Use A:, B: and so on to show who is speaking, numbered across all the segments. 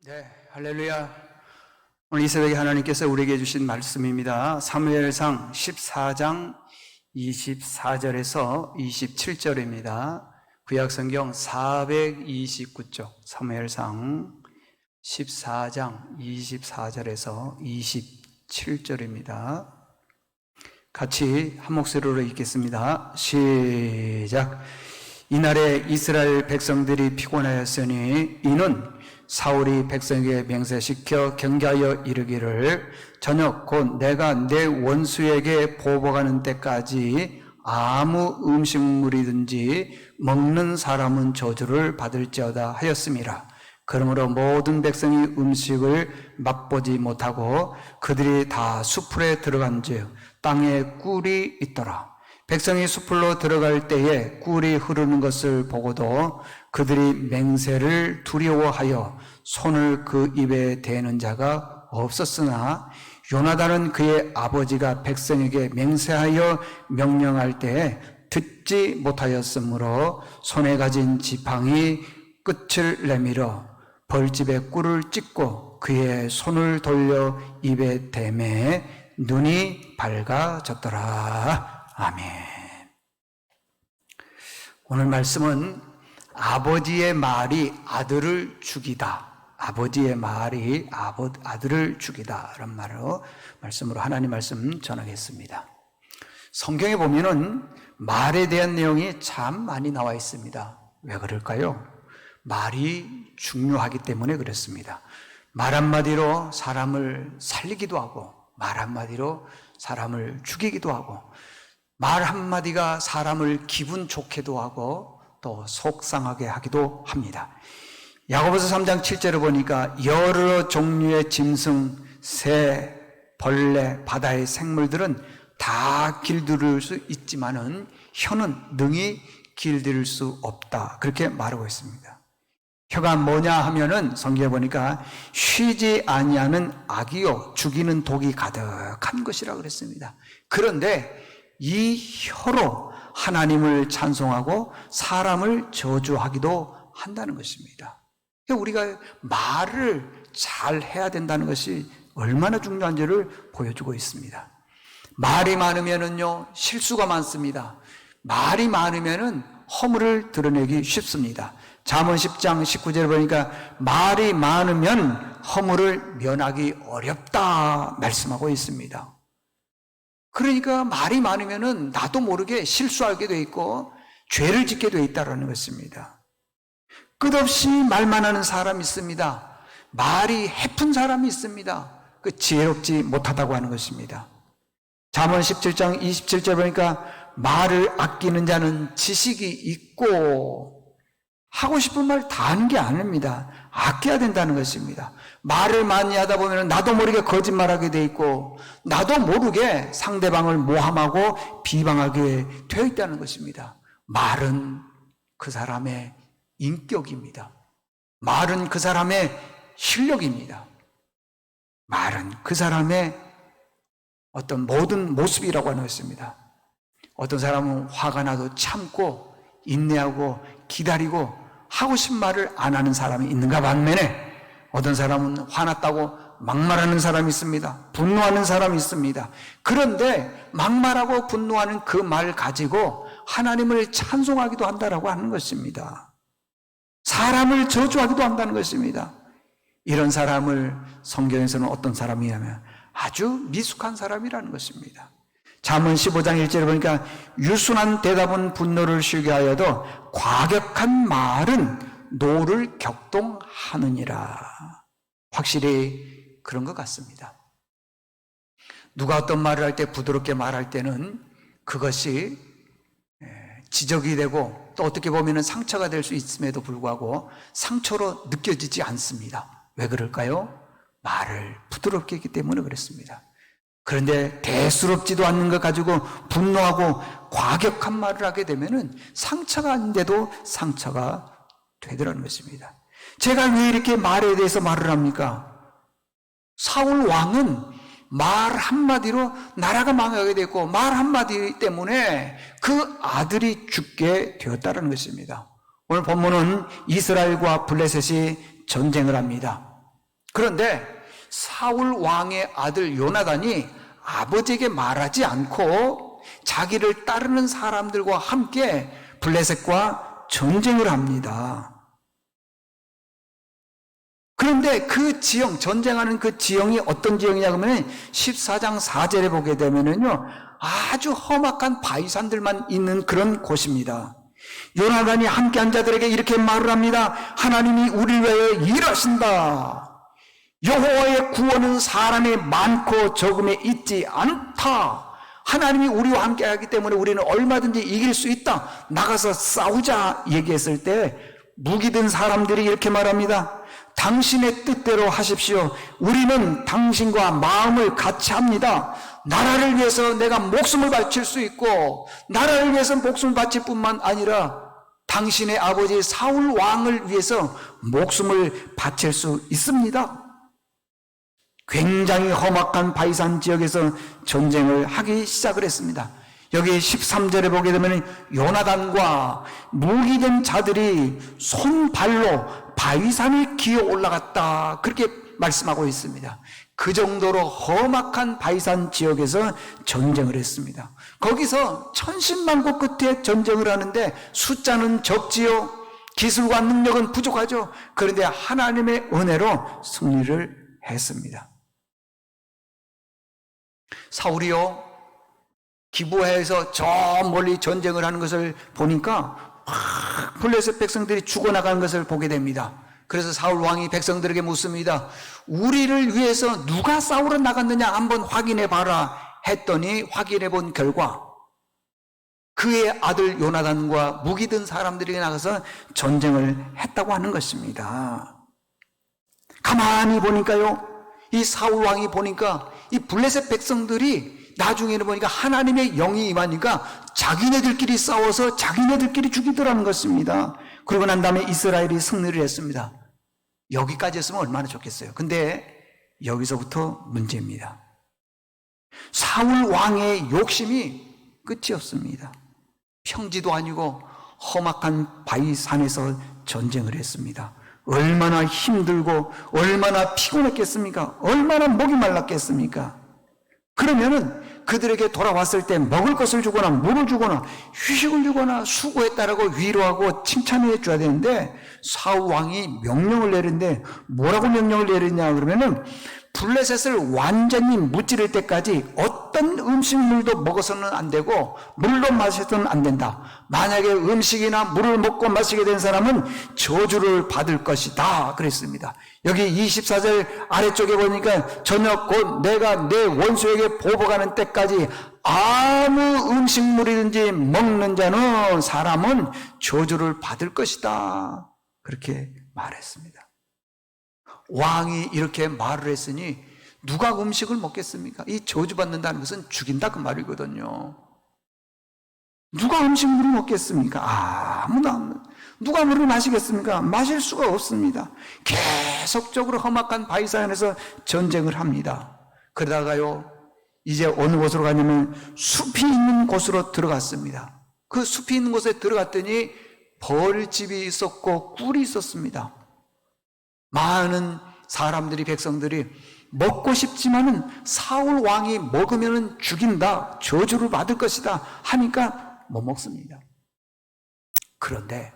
A: 네, 할렐루야. 오늘 이 새벽에 하나님께서 우리에게 주신 말씀입니다. 사무엘상 14장 24절에서 27절입니다. 구약성경 429쪽 사무엘상 14장 24절에서 27절입니다. 같이 한 목소리로 읽겠습니다. 시작. 이날에 이스라엘 백성들이 피곤하였으니 이는 사울이 백성에게 맹세시켜 경계하여 이르기를 저녁 곧 내가 내 원수에게 보복하는 때까지 아무 음식물이든지 먹는 사람은 저주를 받을지어다 하였음이라. 그러므로 모든 백성이 음식을 맛보지 못하고 그들이 다 수풀에 들어간즉 땅에 꿀이 있더라. 백성이 수풀로 들어갈 때에 꿀이 흐르는 것을 보고도 그들이 맹세를 두려워하여 손을 그 입에 대는 자가 없었으나 요나단은 그의 아버지가 백성에게 맹세하여 명령할 때에 듣지 못하였으므로 손에 가진 지팡이 끝을 내밀어 벌집에 꿀을 찢고 그의 손을 돌려 입에 대매 눈이 밝아졌더라. 아멘. 오늘 말씀은 아버지의 말이 아들을 죽이다. 아버지의 말이 아들을 죽이다. 라는 말씀으로 하나님 말씀 전하겠습니다. 성경에 보면은 말에 대한 내용이 참 많이 나와 있습니다. 왜 그럴까요? 말이 중요하기 때문에 그렇습니다. 말 한마디로 사람을 살리기도 하고, 말 한마디로 사람을 죽이기도 하고, 말 한마디가 사람을 기분 좋게도 하고 또 속상하게 하기도 합니다. 야고보서 3장 7절을 보니까 여러 종류의 짐승, 새, 벌레, 바다의 생물들은 다 길들일 수 있지만은 혀는 능히 길들일 수 없다. 그렇게 말하고 있습니다. 혀가 뭐냐 하면은 성경에 보니까 쉬지 아니하는 악이요 죽이는 독이 가득한 것이라고 그랬습니다. 그런데 이 혀로 하나님을 찬송하고 사람을 저주하기도 한다는 것입니다. 우리가 말을 잘 해야 된다는 것이 얼마나 중요한지를 보여주고 있습니다. 말이 많으면은요, 실수가 많습니다. 말이 많으면은 허물을 드러내기 쉽습니다. 잠언 10장 19절 보니까 말이 많으면 허물을 면하기 어렵다 말씀하고 있습니다. 그러니까 말이 많으면은 나도 모르게 실수하게 돼 있고 죄를 짓게 돼 있다는 것입니다. 끝없이 말만 하는 사람이 있습니다. 말이 해픈 사람이 있습니다. 그 지혜롭지 못하다고 하는 것입니다. 잠언 17장 27절 보니까 말을 아끼는 자는 지식이 있고 하고 싶은 말 다 하는 게 아닙니다. 아껴야 된다는 것입니다. 말을 많이 하다 보면 나도 모르게 거짓말하게 돼 있고 나도 모르게 상대방을 모함하고 비방하게 되어 있다는 것입니다. 말은 그 사람의 인격입니다. 말은 그 사람의 실력입니다. 말은 그 사람의 어떤 모든 모습이라고 하는 것입니다. 어떤 사람은 화가 나도 참고 인내하고 기다리고 하고 싶은 말을 안 하는 사람이 있는가 반면에 어떤 사람은 화났다고 막말하는 사람이 있습니다. 분노하는 사람이 있습니다. 그런데 막말하고 분노하는 그 말 가지고 하나님을 찬송하기도 한다라고 하는 것입니다. 사람을 저주하기도 한다는 것입니다. 이런 사람을 성경에서는 어떤 사람이냐면 아주 미숙한 사람이라는 것입니다. 잠언 15장 1절에 보니까 유순한 대답은 분노를 쉬게 하여도 과격한 말은 노를 격동하느니라. 확실히 그런 것 같습니다. 누가 어떤 말을 할 때 부드럽게 말할 때는 그것이 지적이 되고 또 어떻게 보면 상처가 될 수 있음에도 불구하고 상처로 느껴지지 않습니다. 왜 그럴까요? 말을 부드럽게 했기 때문에 그렇습니다. 그런데 대수롭지도 않는 것 가지고 분노하고 과격한 말을 하게 되면은 상처가 아닌데도 상처가 되더라는 것입니다. 제가 왜 이렇게 말에 대해서 말을 합니까? 사울 왕은 말 한마디로 나라가 망하게 됐고 말 한마디 때문에 그 아들이 죽게 되었다는 것입니다. 오늘 본문은 이스라엘과 블레셋이 전쟁을 합니다. 그런데 사울 왕의 아들 요나단이 아버지에게 말하지 않고 자기를 따르는 사람들과 함께 블레셋과 전쟁을 합니다. 그런데 그 지형, 전쟁하는 그 지형이 어떤 지형이냐 그러면 14장 4절에 보게 되면은요, 아주 험악한 바위산들만 있는 그런 곳입니다. 요나단이 함께한 자들에게 이렇게 말을 합니다. 하나님이 우리를 위하여 일하신다. 여호와의 구원은 사람의 많고 적음에 있지 않다. 하나님이 우리와 함께하기 때문에 우리는 얼마든지 이길 수 있다. 나가서 싸우자 얘기했을 때 무기 든 사람들이 이렇게 말합니다. 당신의 뜻대로 하십시오. 우리는 당신과 마음을 같이 합니다. 나라를 위해서 내가 목숨을 바칠 수 있고, 나라를 위해서 목숨을 바칠 뿐만 아니라 당신의 아버지 사울 왕을 위해서 목숨을 바칠 수 있습니다. 굉장히 험악한 바위산 지역에서 전쟁을 하기 시작을 했습니다. 여기 13절에 보게 되면 요나단과 무기된 자들이 손발로 바위산을 기어 올라갔다, 그렇게 말씀하고 있습니다. 그 정도로 험악한 바위산 지역에서 전쟁을 했습니다. 거기서 천신만고 끝에 전쟁을 하는데 숫자는 적지요, 기술과 능력은 부족하죠. 그런데 하나님의 은혜로 승리를 했습니다. 사울이요, 기브아에서 저 멀리 전쟁을 하는 것을 보니까 블레셋 백성들이 죽어나가는 것을 보게 됩니다. 그래서 사울 왕이 백성들에게 묻습니다. 우리를 위해서 누가 싸우러 나갔느냐 한번 확인해 봐라 했더니 확인해 본 결과 그의 아들 요나단과 무기 든 사람들이 나가서 전쟁을 했다고 하는 것입니다. 가만히 보니까요, 이 사울 왕이 보니까 이 블레셋 백성들이 나중에는 보니까 하나님의 영이 임하니까 자기네들끼리 싸워서 자기네들끼리 죽이더라는 것입니다. 그러고 난 다음에 이스라엘이 승리를 했습니다. 여기까지 했으면 얼마나 좋겠어요. 근데 여기서부터 문제입니다. 사울 왕의 욕심이 끝이 없습니다. 평지도 아니고 험악한 바위산에서 전쟁을 했습니다. 얼마나 힘들고 얼마나 피곤했겠습니까? 얼마나 목이 말랐겠습니까? 그러면은 그들에게 돌아왔을 때 먹을 것을 주거나 물을 주거나 휴식을 주거나 수고했다라고 위로하고 칭찬해 줘야 되는데 사울 왕이 명령을 내리는데 뭐라고 명령을 내리냐 그러면은 블레셋을 완전히 무찌를 때까지 어떤 음식물도 먹어서는 안 되고 물도 마셔서는 안 된다. 만약에 음식이나 물을 먹고 마시게 된 사람은 저주를 받을 것이다 그랬습니다. 여기 24절 아래쪽에 보니까 저녁 곧 내가 내 원수에게 보복하는 때까지 아무 음식물이든지 먹는 자는 사람은 저주를 받을 것이다, 그렇게 말했습니다. 왕이 이렇게 말을 했으니 누가 음식을 먹겠습니까? 이 저주받는다는 것은 죽인다 그 말이거든요. 누가 음식물을 먹겠습니까? 아무도 안. 누가 물을 마시겠습니까? 마실 수가 없습니다. 계속적으로 험악한 바위산에서 전쟁을 합니다. 그러다가요, 이제 어느 곳으로 가냐면 숲이 있는 곳으로 들어갔습니다. 그 숲이 있는 곳에 들어갔더니 벌집이 있었고 꿀이 있었습니다. 많은 사람들이, 백성들이 먹고 싶지만은 사울 왕이 먹으면 죽인다, 저주를 받을 것이다 하니까 못 먹습니다. 그런데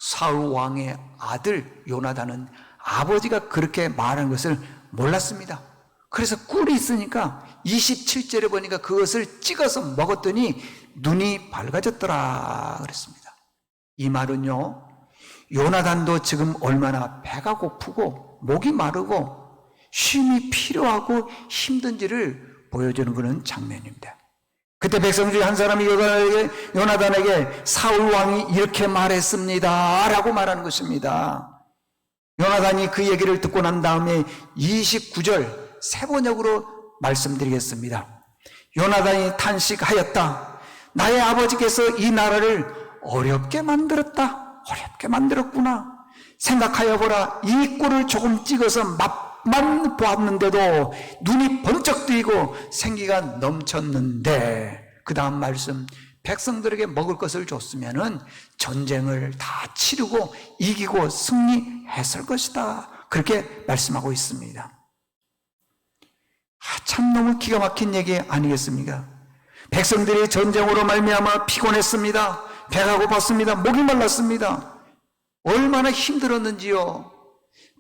A: 사울 왕의 아들 요나단은 아버지가 그렇게 말한 것을 몰랐습니다. 그래서 꿀이 있으니까 27절에 보니까 그것을 찍어서 먹었더니 눈이 밝아졌더라 그랬습니다. 이 말은요, 요나단도 지금 얼마나 배가 고프고 목이 마르고 쉼이 필요하고 힘든지를 보여주는 그런 장면입니다. 그때 백성 중에 한 사람이 요나단에게 사울 왕이 이렇게 말했습니다 라고 말하는 것입니다. 요나단이 그 얘기를 듣고 난 다음에 29절 세 번역으로 말씀드리겠습니다. 요나단이 탄식하였다. 나의 아버지께서 이 나라를 어렵게 만들었구나. 생각하여 보라. 이 꿀을 조금 찍어서 맛만 보았는데도 눈이 번쩍 뜨이고 생기가 넘쳤는데, 그 다음 말씀, 백성들에게 먹을 것을 줬으면은 전쟁을 다 치르고 이기고 승리했을 것이다, 그렇게 말씀하고 있습니다. 참 너무 기가 막힌 얘기 아니겠습니까? 백성들이 전쟁으로 말미암아 피곤했습니다. 배가 고팠습니다. 목이 말랐습니다. 얼마나 힘들었는지요.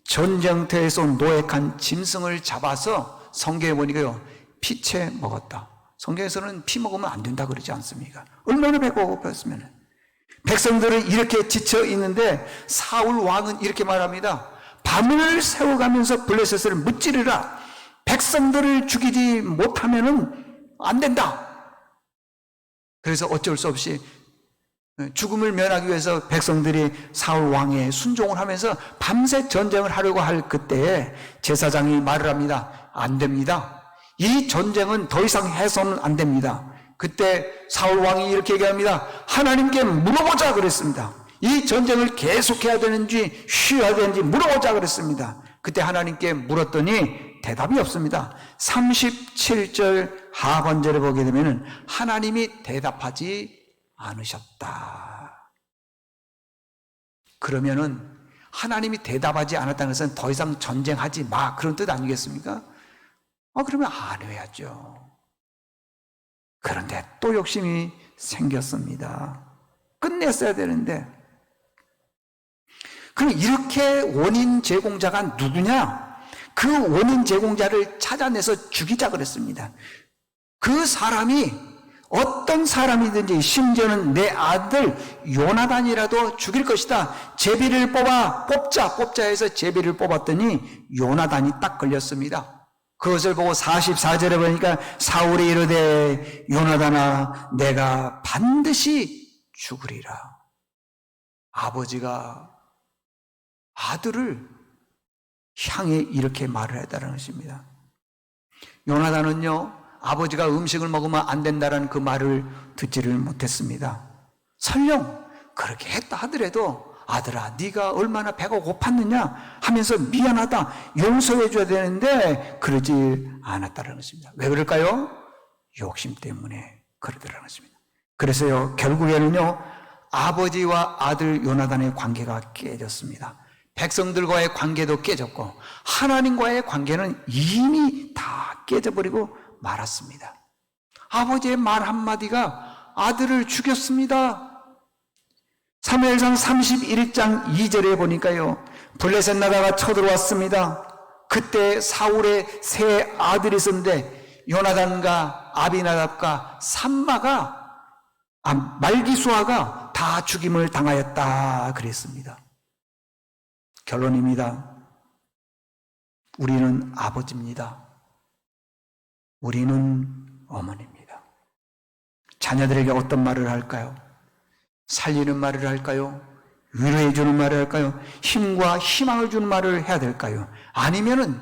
A: 전쟁터에서 노획한 짐승을 잡아서 성경에 보니까요, 피채 먹었다. 성경에서는 피 먹으면 안 된다 그러지 않습니까? 얼마나 배가 고팠으면. 백성들은 이렇게 지쳐 있는데 사울 왕은 이렇게 말합니다. 밤을 새워가면서 블레셋을 무찌르라. 백성들을 죽이지 못하면은 안 된다. 그래서 어쩔 수 없이 죽음을 면하기 위해서 백성들이 사울 왕에 순종을 하면서 밤새 전쟁을 하려고 할 그때에 제사장이 말을 합니다. 안 됩니다. 이 전쟁은 더 이상 해서는 안 됩니다. 그때 사울 왕이 이렇게 얘기합니다. 하나님께 물어보자 그랬습니다. 이 전쟁을 계속해야 되는지 쉬어야 되는지 물어보자 그랬습니다. 그때 하나님께 물었더니 대답이 없습니다. 37절 하반절에 보게 되면 하나님이 대답하지 않으셨다. 그러면은 하나님이 대답하지 않았다는 것은 더 이상 전쟁하지 마, 그런 뜻 아니겠습니까? 그러면 안 해야죠. 그런데 또 욕심이 생겼습니다. 끝냈어야 되는데. 그럼 이렇게 원인 제공자가 누구냐? 그 원인 제공자를 찾아내서 죽이자 그랬습니다. 그 사람이 어떤 사람이든지 심지어는 내 아들 요나단이라도 죽일 것이다. 제비를 뽑자 해서 제비를 뽑았더니 요나단이 딱 걸렸습니다. 그것을 보고 44절에 보니까 사울이 이르되 요나단아 내가 반드시 죽으리라. 아버지가 아들을 향해 이렇게 말을 했다는 것입니다. 요나단은요, 아버지가 음식을 먹으면 안 된다는 그 말을 듣지를 못했습니다. 설령 그렇게 했다 하더라도 아들아 네가 얼마나 배가 고팠느냐 하면서 미안하다 용서해 줘야 되는데 그러지 않았다는 것입니다. 왜 그럴까요? 욕심 때문에 그러더라는 것입니다. 그래서요, 결국에는요, 아버지와 아들 요나단의 관계가 깨졌습니다. 백성들과의 관계도 깨졌고 하나님과의 관계는 이미 다 깨져버리고 말았습니다. 아버지의 말 한마디가 아들을 죽였습니다. 사무엘상 31장 2절에 보니까요, 블레셋 나라가 쳐들어왔습니다. 그때 사울의 세 아들이 있었는데 요나단과 아비나답과 삼마가 말기수아가 다 죽임을 당하였다 그랬습니다. 결론입니다. 우리는 아버지입니다. 우리는 어머니입니다. 자녀들에게 어떤 말을 할까요? 살리는 말을 할까요? 위로해 주는 말을 할까요? 힘과 희망을 주는 말을 해야 될까요? 아니면은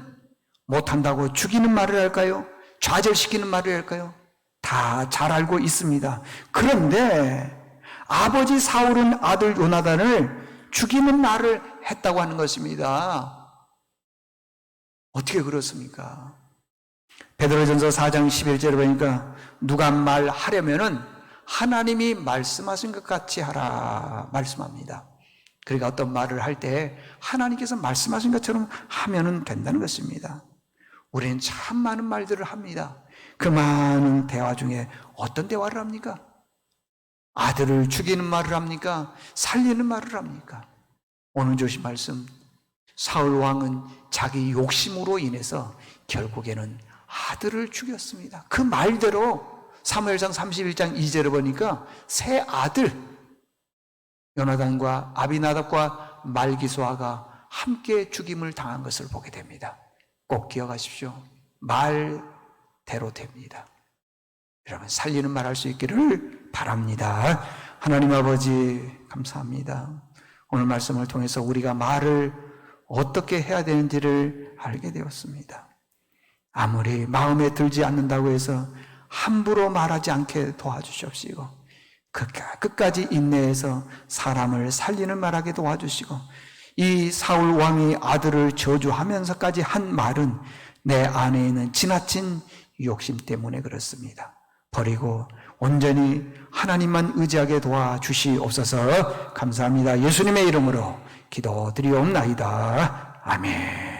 A: 못한다고 죽이는 말을 할까요? 좌절시키는 말을 할까요? 다 잘 알고 있습니다. 그런데 아버지 사울은 아들 요나단을 죽이는 말을 했다고 하는 것입니다. 어떻게 그렇습니까? 베드로전서 4장 11절에 보니까 누가 말하려면은 하나님이 말씀하신 것 같이 하라 말씀합니다. 그러니까 어떤 말을 할 때 하나님께서 말씀하신 것처럼 하면은 된다는 것입니다. 우리는 참 많은 말들을 합니다. 그 많은 대화 중에 어떤 대화를 합니까? 아들을 죽이는 말을 합니까? 살리는 말을 합니까? 오늘 주신 말씀, 사울 왕은 자기 욕심으로 인해서 결국에는 아들을 죽였습니다. 그 말대로 사무엘상 31장 2절을 보니까 세 아들 요나단과 아비나답과 말기수아가 함께 죽임을 당한 것을 보게 됩니다. 꼭 기억하십시오. 말대로 됩니다. 여러분, 살리는 말 할 수 있기를 바랍니다. 하나님 아버지 감사합니다. 오늘 말씀을 통해서 우리가 말을 어떻게 해야 되는지를 알게 되었습니다. 아무리 마음에 들지 않는다고 해서 함부로 말하지 않게 도와주시옵시고 끝까지 인내해서 사람을 살리는 말하게 도와주시고 이 사울 왕이 아들을 저주하면서까지 한 말은 내 안에 있는 지나친 욕심 때문에 그렇습니다. 버리고 온전히 하나님만 의지하게 도와주시옵소서. 감사합니다. 예수님의 이름으로 기도드리옵나이다. 아멘.